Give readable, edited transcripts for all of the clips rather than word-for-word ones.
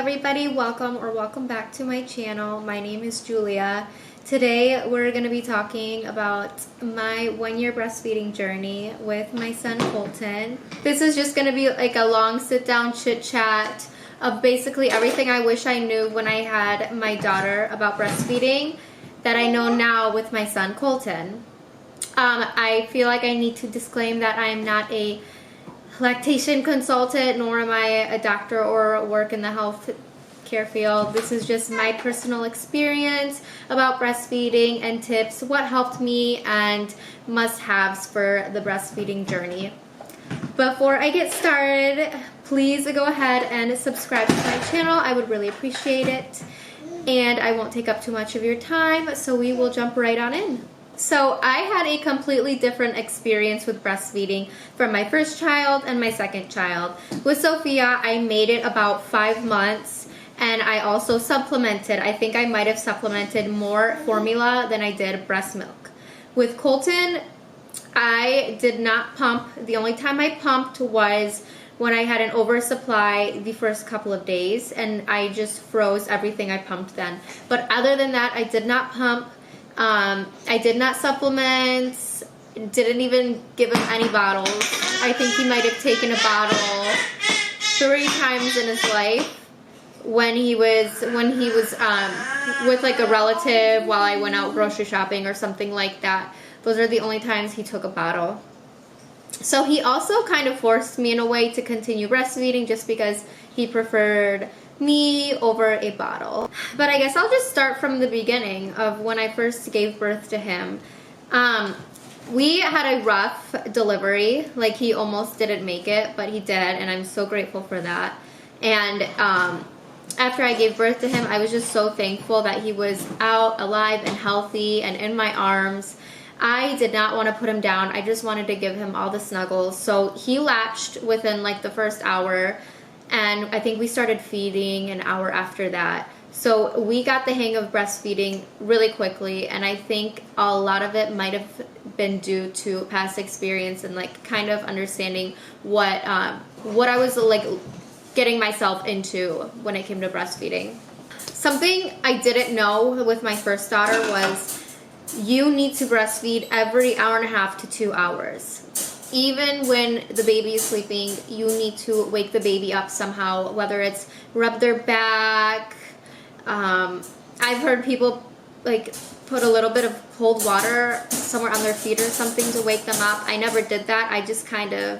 everybody, welcome back to my channel. My name is Julia. Today we're going to be talking about my 1-year breastfeeding journey with my son Colton. This is just going to be like a long sit down chit chat of basically everything I wish I knew when I had my daughter about breastfeeding that I know now with my son Colton. I feel like I need to disclaim that I am not a lactation consultant, nor am I a doctor or work in the health care field. This is just my personal experience about breastfeeding and tips, what helped me, and must-haves for the breastfeeding journey. Before I get started, please go ahead and subscribe to my channel. I would really appreciate it, and I won't take up too much of your time, so we will jump right on in. So I had a completely different experience with breastfeeding from my first child and my second child. With Sophia, I made it about 5 months, and I also supplemented. I think I might have supplemented more formula than I did breast milk. With Colton, I did not pump. The only time I pumped was when I had an oversupply the first couple of days, and I just froze everything I pumped then. But other than that, I did not pump. I did not supplement, didn't even give him any bottles. I think he might have taken a bottle 3 times in his life when he was with like a relative while I went out grocery shopping or something like that. Those are the only times he took a bottle. So he also kind of forced me in a way to continue breastfeeding just because he preferred me over a bottle. But I guess I'll just start from the beginning of when I first gave birth to him. We had a rough delivery. Like, he almost didn't make it, but he did, and I'm so grateful for that. And after I gave birth to him, I was just so thankful that he was out, alive, and healthy, and in my arms. I did not want to put him down. I just wanted to give him all the snuggles. So he latched within like the first hour, and I think we started feeding an hour after that. So we got the hang of breastfeeding really quickly, and I think a lot of it might have been due to past experience and like kind of understanding what I was like getting myself into when it came to breastfeeding. Something I didn't know with my first daughter was you need to breastfeed every hour and a half to 2 hours. Even when the baby is sleeping, you need to wake the baby up somehow, whether it's rub their back. I've heard people like put a little bit of cold water somewhere on their feet or something to wake them up. I never did that. I just kind of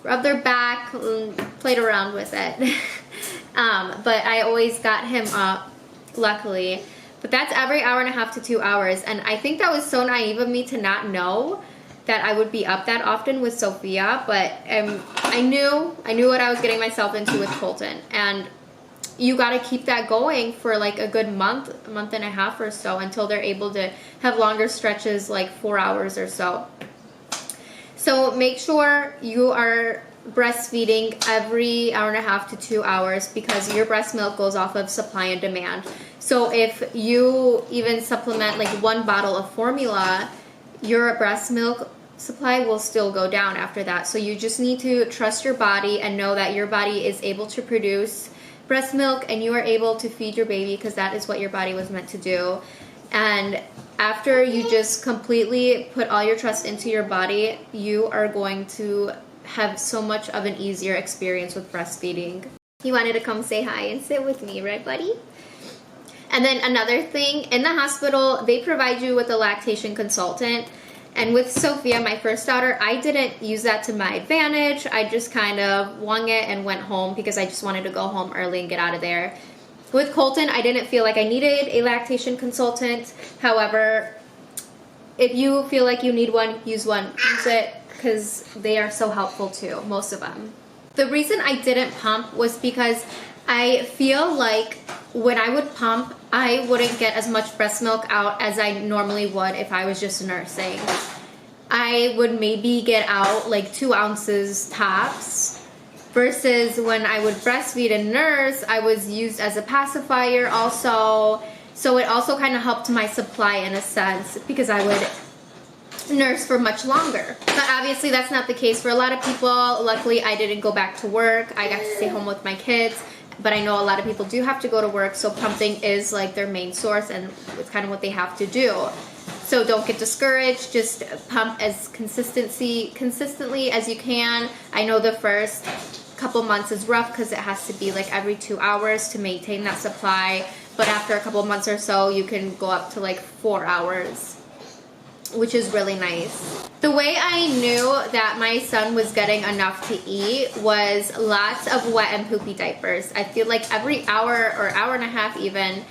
rubbed their back and played around with it. But I always got him up, luckily. But that's every hour and a half to 2 hours. And I think that was so naive of me to not know that I would be up that often with Sophia, but I knew what I was getting myself into with Colton, and you got to keep that going for like a good month and a half or so until they're able to have longer stretches, like 4 hours or so. So make sure you are breastfeeding every hour and a half to 2 hours because your breast milk goes off of supply and demand. So if you even supplement like 1 bottle of formula, your breast milk supply will still go down after that. So you just need to trust your body and know that your body is able to produce breast milk and you are able to feed your baby because that is what your body was meant to do. And after you just completely put all your trust into your body, you are going to have so much of an easier experience with breastfeeding. You wanted to come say hi and sit with me, right, buddy? And then another thing, in the hospital, they provide you with a lactation consultant. And with Sophia, my first daughter, I didn't use that to my advantage. I just kind of wung it and went home because I just wanted to go home early and get out of there. With Colton, I didn't feel like I needed a lactation consultant. However, if you feel like you need one, use it because they are so helpful too, most of them. The reason I didn't pump was because I feel like when I would pump, I wouldn't get as much breast milk out as I normally would if I was just nursing. I would maybe get out like 2 ounces tops, versus when I would breastfeed and nurse, I was used as a pacifier also. So it also kind of helped my supply in a sense because I would nurse for much longer. But obviously that's not the case for a lot of people. Luckily, I didn't go back to work. I got to stay home with my kids. But I know a lot of people do have to go to work, so pumping is like their main source and it's kind of what they have to do. So don't get discouraged, just pump as consistently as you can. I know the first couple months is rough because it has to be like every 2 hours to maintain that supply, but after a couple of months or so you can go up to like 4 hours, which is really nice. The way I knew that my son was getting enough to eat was lots of wet and poopy diapers. I feel like every hour or hour and a half even,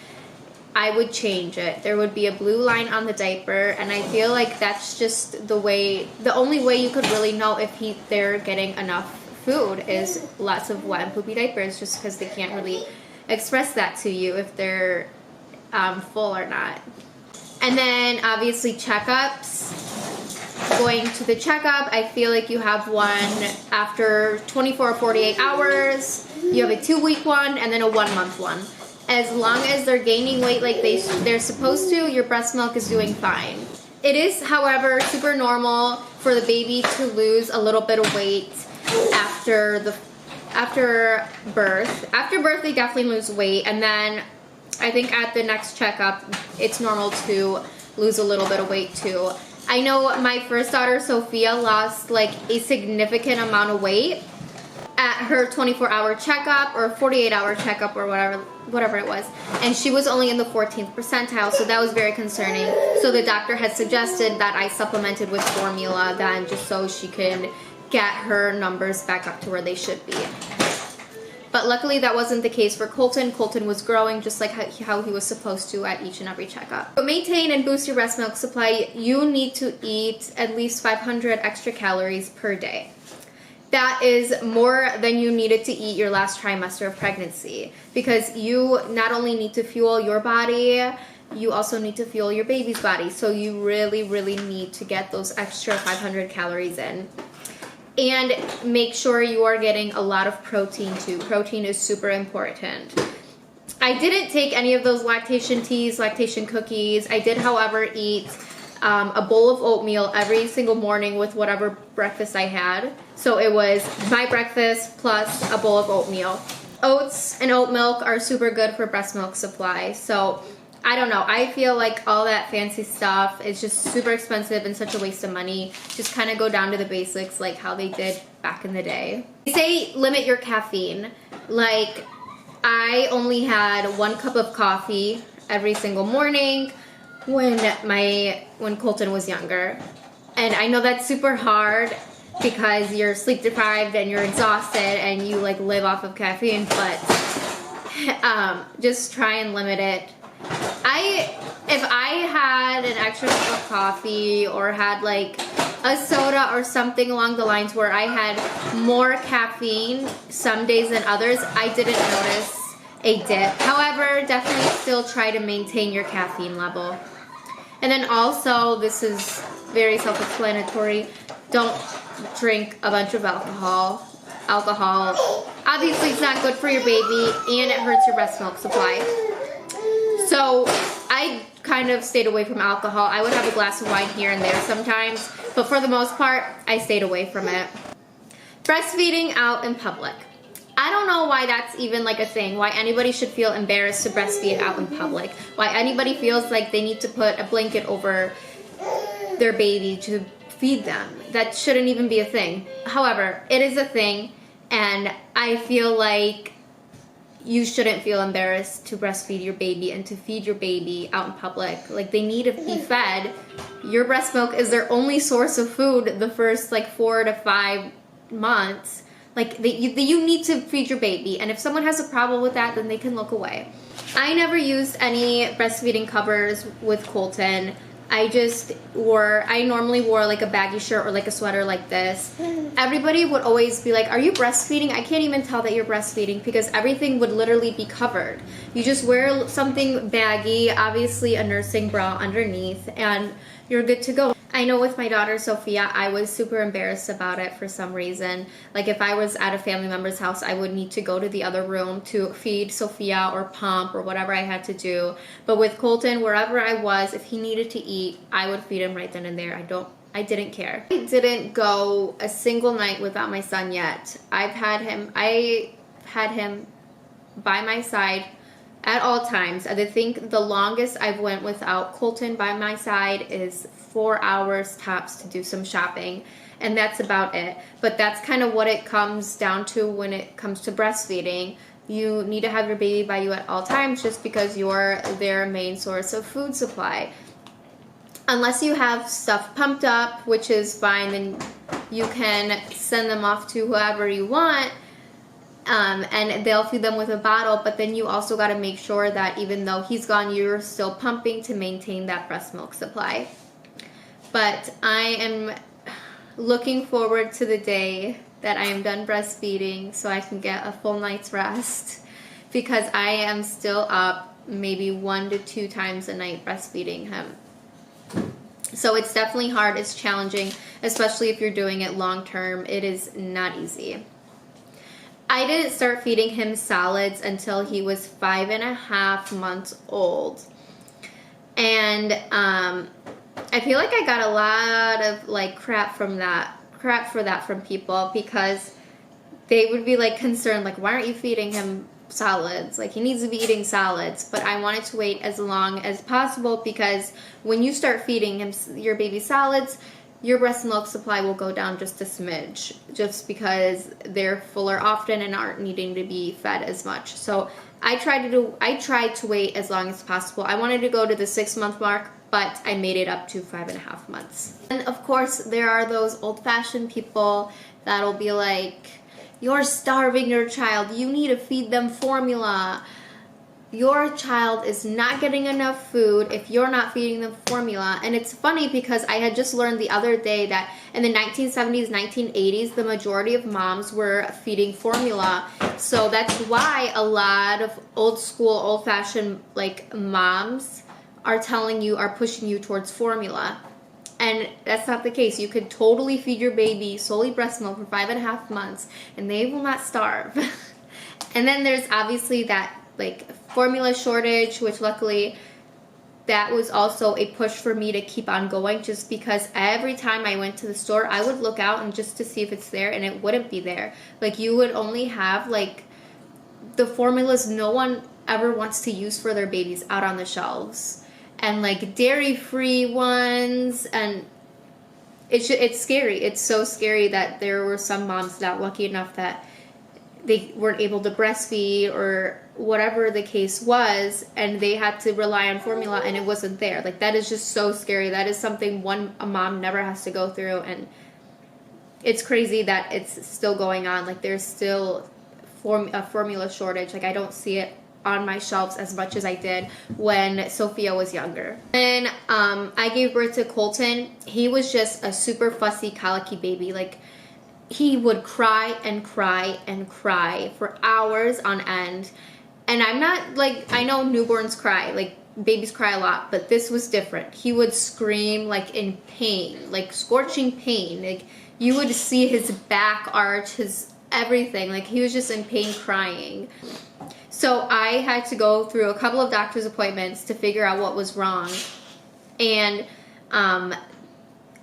I would change it. There would be a blue line on the diaper, and I feel like that's just the only way you could really know if they're getting enough food is lots of wet and poopy diapers, just because they can't really express that to you if they're full or not. And then obviously checkups. Going to the checkup, I feel like you have one after 24 or 48 hours. You have a 2-week one and then a 1-month one. As long as they're gaining weight like they're supposed to, your breast milk is doing fine. It is, however, super normal for the baby to lose a little bit of weight after birth. After birth, they definitely lose weight, and then I think at the next checkup, it's normal to lose a little bit of weight too. I know my first daughter, Sophia, lost like a significant amount of weight at her 24-hour checkup or 48-hour checkup or whatever it was, and she was only in the 14th percentile, so that was very concerning. So the doctor had suggested that I supplemented with formula then, just so she could get her numbers back up to where they should be. But luckily that wasn't the case for Colton. Colton was growing just like how he was supposed to at each and every checkup. To maintain and boost your breast milk supply, you need to eat at least 500 extra calories per day. That is more than you needed to eat your last trimester of pregnancy, because you not only need to fuel your body, you also need to fuel your baby's body. So you really, really need to get those extra 500 calories in. And make sure you are getting a lot of protein too. Protein is super important. I didn't take any of those lactation teas, lactation cookies. I did, however, eat a bowl of oatmeal every single morning with whatever breakfast I had. So it was my breakfast plus a bowl of oatmeal. Oats and oat milk are super good for breast milk supply. So I don't know. I feel like all that fancy stuff is just super expensive and such a waste of money. Just kind of go down to the basics like how they did back in the day. They say limit your caffeine. Like, I only had 1 cup of coffee every single morning when Colton was younger. And I know that's super hard because you're sleep deprived and you're exhausted and you like live off of caffeine, but just try and limit it. If I had an extra cup of coffee or had like a soda or something along the lines where I had more caffeine some days than others, I didn't notice a dip. However, definitely still try to maintain your caffeine level. And then also, this is very self-explanatory, don't drink a bunch of alcohol. Alcohol, obviously, it's not good for your baby and it hurts your breast milk supply. So I kind of stayed away from alcohol. I would have a glass of wine here and there sometimes, but for the most part, I stayed away from it. Breastfeeding out in public. I don't know why that's even like a thing, why anybody should feel embarrassed to breastfeed out in public, why anybody feels like they need to put a blanket over their baby to feed them. That shouldn't even be a thing. However, it is a thing, and I feel like you shouldn't feel embarrassed to breastfeed your baby and to feed your baby out in public. Like, they need to be fed. Your breast milk is their only source of food the first like 4 to 5 months. Like, you need to feed your baby, and if someone has a problem with that, then they can look away. I never used any breastfeeding covers with Colton. I normally wore like a baggy shirt or like a sweater like this. Everybody would always be like, are you breastfeeding? I can't even tell that you're breastfeeding because everything would literally be covered. You just wear something baggy, obviously a nursing bra underneath, and you're good to go. I know with my daughter Sophia, I was super embarrassed about it for some reason. Like, if I was at a family member's house, I would need to go to the other room to feed Sophia or pump or whatever I had to do. But with Colton, wherever I was, if he needed to eat, I would feed him right then and there. I didn't care. I didn't go a single night without my son yet. I had him by my side at all times. I think the longest I've went without Colton by my side is 4 hours tops to do some shopping, and that's about it. But that's kind of what it comes down to when it comes to breastfeeding. You need to have your baby by you at all times just because you're their main source of food supply. Unless you have stuff pumped up, which is fine, then you can send them off to whoever you want, and they'll feed them with a bottle. But then you also got to make sure that even though he's gone, you're still pumping to maintain that breast milk supply. But I am looking forward to the day that I am done breastfeeding so I can get a full night's rest, because I am still up maybe 1 to 2 times a night breastfeeding him. So it's definitely hard, it's challenging, especially if you're doing it long term. It is not easy. I didn't start feeding him solids until he was 5.5 months old. And I feel like I got a lot of like crap for that from people, because they would be like concerned, like, why aren't you feeding him solids? Like, he needs to be eating solids. But I wanted to wait as long as possible, because when you start feeding him, your baby, solids, your breast milk supply will go down just a smidge, just because they're fuller often and aren't needing to be fed as much. So I tried to wait as long as possible. I wanted to go to the 6-month mark, but I made it up to 5.5 months. And of course, there are those old-fashioned people that'll be like, you're starving your child, you need to feed them formula. Your child is not getting enough food if you're not feeding them formula. And it's funny because I had just learned the other day that in the 1970s, 1980s, the majority of moms were feeding formula. So that's why a lot of old school, old-fashioned like moms are pushing you towards formula. And that's not the case. You could totally feed your baby solely breast milk for 5.5 months and they will not starve. And then there's obviously that like formula shortage, which luckily that was also a push for me to keep on going, just because every time I went to the store, I would look out and just to see if it's there, and it wouldn't be there. Like, you would only have like the formulas no one ever wants to use for their babies out on the shelves, and like dairy-free ones, and it's scary. It's so scary that there were some moms not lucky enough that they weren't able to breastfeed or whatever the case was, and they had to rely on formula and it wasn't there. Like, that is just so scary. That is something a mom never has to go through, and it's crazy that it's still going on. Like, there's still a formula shortage. Like, I don't see it on my shelves as much as I did when Sophia was younger. When I gave birth to Colton, he was just a super fussy, colicky baby. Like, he would cry and cry and cry for hours on end. And I'm not like, I know newborns cry, like babies cry a lot, but this was different. He would scream like in pain, like scorching pain. Like, you would see his back arch, his everything. Like, he was just in pain crying. So I had to go through a couple of doctor's appointments to figure out what was wrong. And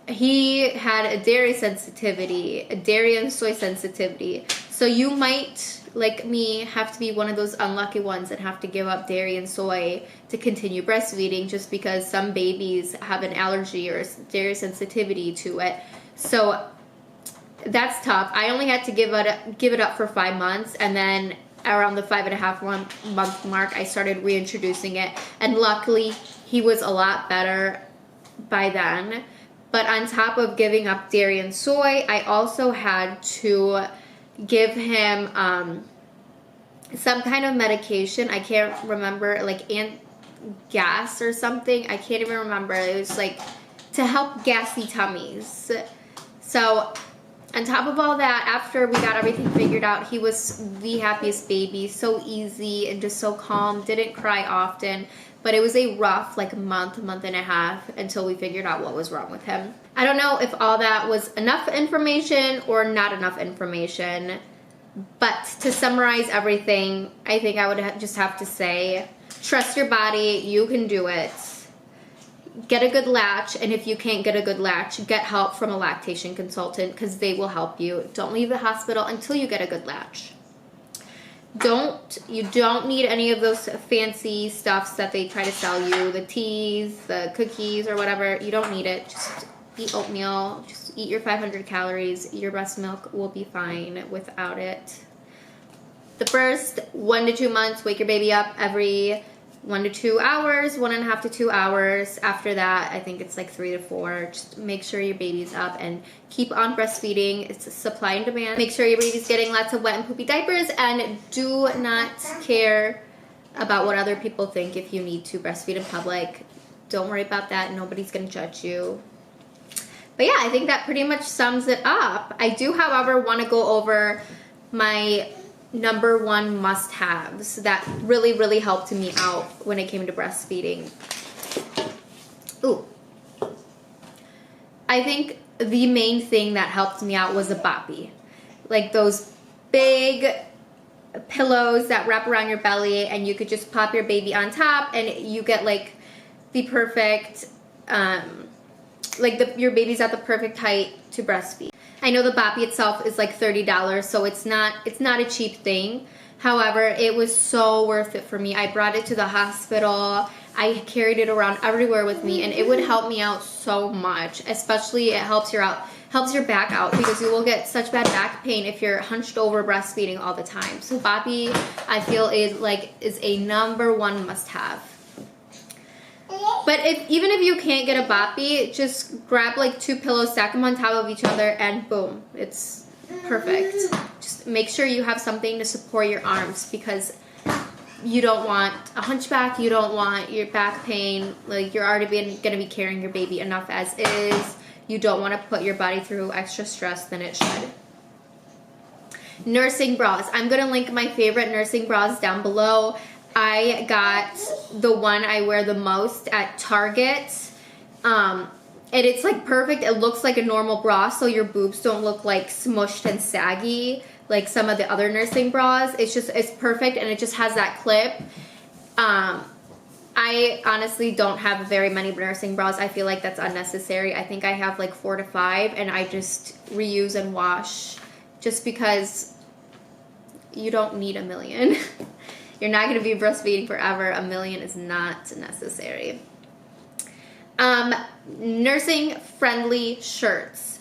he had a dairy sensitivity, a dairy and soy sensitivity. So you might, like me, have to be one of those unlucky ones that have to give up dairy and soy to continue breastfeeding, just because some babies have an allergy or dairy sensitivity to it. So that's tough. I only had to give it up for 5 months, and then around the 5.5 month mark, I started reintroducing it, and luckily he was a lot better by then. But on top of giving up dairy and soy, I also had to give him some kind of medication. I can't remember, like gas or something. I can't even remember. It was like to help gassy tummies. So on top of all that, after we got everything figured out, he was the happiest baby. So easy and just so calm. Didn't cry often. But it was a rough like month and a half until we figured out what was wrong with him. I don't know if all that was enough information or not enough information. But to summarize everything, I think I would just have to say, trust your body. You can do it. Get a good latch. And if you can't get a good latch, get help from a lactation consultant, because they will help you. Don't leave the hospital until you get a good latch. You don't need any of those fancy stuffs that they try to sell you, the teas, the cookies, or whatever. You don't need it. Just eat oatmeal. Just eat your 500 calories. Your breast milk will be fine without it. The first 1 to 2 months, wake your baby up every 1 to 2 hours, 1.5 to 2 hours. After that, I think it's like 3 to 4. Just make sure your baby's up and keep on breastfeeding. It's a supply and demand. Make sure your baby's getting lots of wet and poopy diapers, and do not care about what other people think if you need to breastfeed in public. Don't worry about that. Nobody's gonna judge you. But yeah, I think that pretty much sums it up. I do, however, want to go over my number 1 must-haves that really, really helped me out when it came to breastfeeding. Ooh. I think the main thing that helped me out was a boppy. Like those big pillows that wrap around your belly, and you could just pop your baby on top, and you get like the perfect, your baby's at the perfect height to breastfeed. I know the boppy itself is like $30, so it's not a cheap thing. However, it was so worth it for me. I brought it to the hospital. I carried it around everywhere with me, and it would help me out so much. Especially, it helps your back out, because you will get such bad back pain if you're hunched over breastfeeding all the time. So boppy, I feel, is a number 1 must-have. But even if you can't get a boppy, just grab like 2 pillows, stack them on top of each other, and boom, it's perfect. Just make sure you have something to support your arms, because you don't want a hunchback, you don't want your back pain. Like, you're already going to be carrying your baby enough as is. You don't want to put your body through extra stress than it should. Nursing bras. I'm going to link my favorite nursing bras down below. I got the one I wear the most at Target, and it's like perfect. It looks like a normal bra, so your boobs don't look like smushed and saggy like some of the other nursing bras. It's perfect, and it just has that clip. I honestly don't have very many nursing bras. I feel like that's unnecessary. I think I have like 4 to 5, and I just reuse and wash, just because you don't need a million. You're not going to be breastfeeding forever. A million is not necessary. Nursing friendly shirts.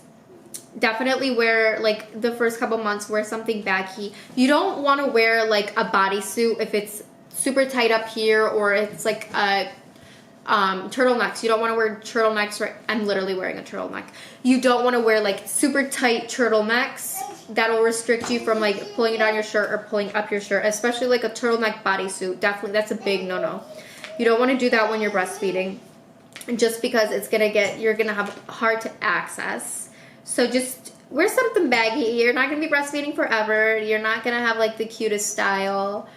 Definitely wear, like, the first couple months, wear something baggy. You don't want to wear like a bodysuit if it's super tight up here, or it's like a turtlenecks. You don't want to wear turtlenecks. Right? I'm literally wearing a turtleneck. You don't want to wear like super tight turtlenecks. That'll restrict you from like pulling it on your shirt or pulling up your shirt, especially like a turtleneck bodysuit. Definitely, that's a big no-no. You don't want to do that when you're breastfeeding, just because you're gonna have hard to access. So just wear something baggy. You're not gonna be breastfeeding forever. You're not gonna have like the cutest style,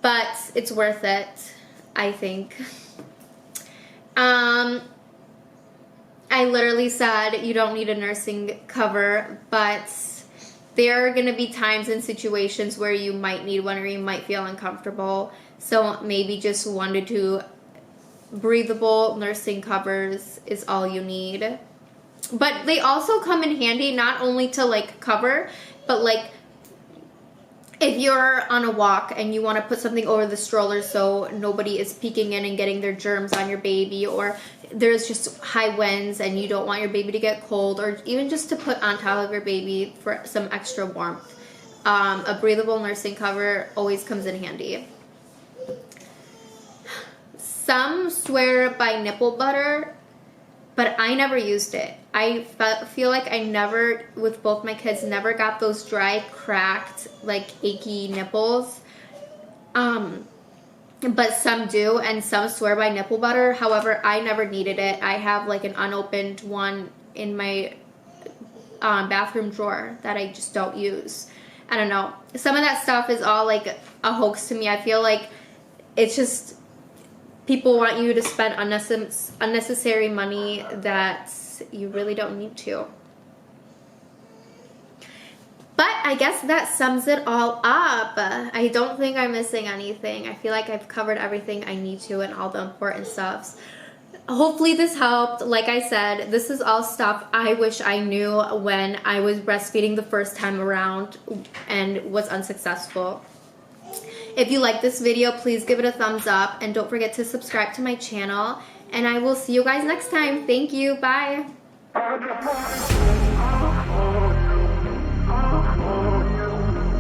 but it's worth it, I think. I literally said you don't need a nursing cover, but there are going to be times and situations where you might need one, or you might feel uncomfortable. So maybe just 1 to 2 breathable nursing covers is all you need. But they also come in handy, not only to like cover, but like if you're on a walk and you want to put something over the stroller so nobody is peeking in and getting their germs on your baby, or there's just high winds and you don't want your baby to get cold, or even just to put on top of your baby for some extra warmth. A breathable nursing cover always comes in handy. Some swear by nipple butter, but I never used it. I feel like I never, with both my kids, never got those dry, cracked, like achy nipples. But some do, and some swear by nipple butter. However, I never needed it. I have like an unopened one in my bathroom drawer that I just don't use. I don't know. Some of that stuff is all like a hoax to me. I feel like it's just people want you to spend unnecessary money that you really don't need to. But I guess that sums it all up. I don't think I'm missing anything. I feel like I've covered everything I need to and all the important stuffs. hopefully this helped. Like I said, this is all stuff I wish I knew when I was breastfeeding the first time around and was unsuccessful. If you like this video, please give it a thumbs up and don't forget to subscribe to my channel. And I will see you guys next time. Thank you. Bye.